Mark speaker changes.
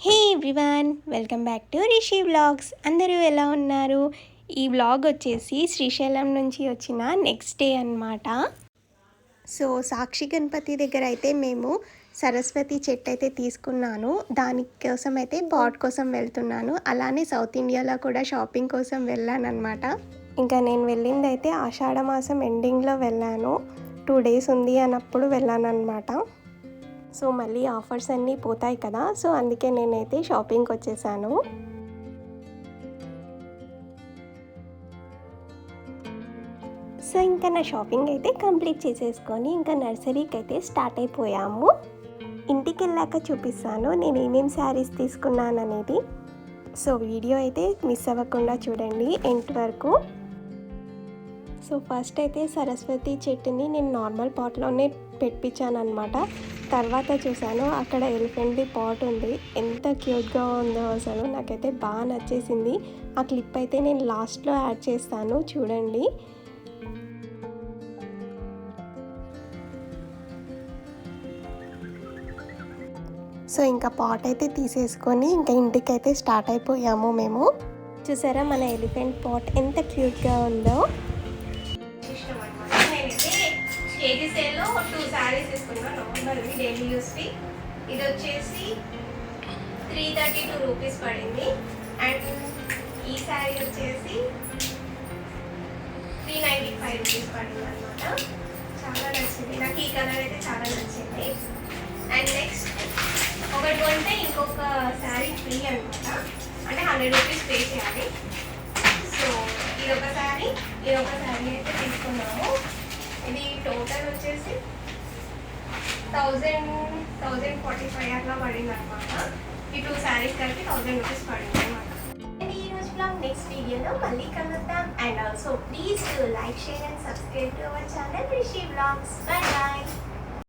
Speaker 1: Hey everyone, welcome back to Rishi vlogs. అందరూ ఎలా ఉన్నారు? ఈ వ్లాగ్ వచ్చేసి శ్రీశైలం నుంచి వచ్చిన నెక్స్ట్ డే అన్నమాట. సో సాక్షి గణపతి దగ్గర అయితే మేము సరస్వతి చెట్టు అయితే తీసుకున్నాను. దానికోసం అయితే పాట్ కోసం వెళ్తున్నాను. అలానే సౌత్ ఇండియాలో కూడా షాపింగ్ కోసం వెళ్ళాను అనమాట. ఇంకా నేను వెళ్ళింది అయితే ఆషాఢ మాసం ఎండింగ్లో వెళ్ళాను. 2 days ఉంది అన్నప్పుడు వెళ్ళాను అనమాట. సో మళ్ళీ ఆఫర్స్ అన్నీ పోతాయి కదా, సో అందుకే నేనైతే షాపింగ్కి వచ్చేసాను. సో ఇంకా నా షాపింగ్ అయితే కంప్లీట్ చేసేసుకొని ఇంకా నర్సరీకి అయితే స్టార్ట్ అయిపోయాము. ఇంటికి వెళ్ళాక చూపిస్తాను నేను ఏమేమి శారీస్ తీసుకున్నాను అనేది. సో వీడియో అయితే మిస్ అవ్వకుండా చూడండి ఎండ్ వరకు. సో ఫస్ట్ అయితే సరస్వతి చెట్టుని నేను నార్మల్ పాట్లోనే పెట్టించాను అనమాట. తర్వాత చూసాను అక్కడ ఎలిఫెంట్ది పాట్ ఉంది. ఎంత క్యూట్గా ఉందో అసలు, నాకైతే బాగా నచ్చేసింది. ఆ క్లిప్ అయితే నేను లాస్ట్లో యాడ్ చేస్తాను చూడండి. సో ఇంకా పాట్ అయితే తీసేసుకొని ఇంకా ఇంటికైతే స్టార్ట్ అయిపోయాము మేము. చూసారా మన ఎలిఫెంట్ పాట్ ఎంత క్యూట్గా ఉందో. కేజీ సేల్లో 2 శారీస్ తీసుకున్నాను. నార్మల్వి డైలీ యూస్వి. ఇది వచ్చేసి 332 రూపీస్ పడింది. అండ్ ఈ శారీ వచ్చేసి 395 రూపీస్ పడింది అనమాట. చాలా నచ్చింది నాకు, ఈ కలర్ అయితే చాలా నచ్చింది. అండ్ నెక్స్ట్ ఒకటి కొంటే ఇంకొక శారీ ఫ్రీ అనమాట. అంటే 100 రూపీస్ పే చేయాలి. సో ఇదొక శారీ అయితే తీసుకున్నాము. ఇది టోటల్ వచ్చేసి 1045 అట్లా పడింది అనమాట. ఈ 2 శారీస్ కలిపి 1000 రూపీస్ పడింది అనమాట. అండ్ ఈ రోజు బ్లాగ్ నెక్స్ట్ వీడియోలో మళ్ళీ కలుద్దాం. And also please like, share and subscribe to our channel Rishi vlogs. Bye bye.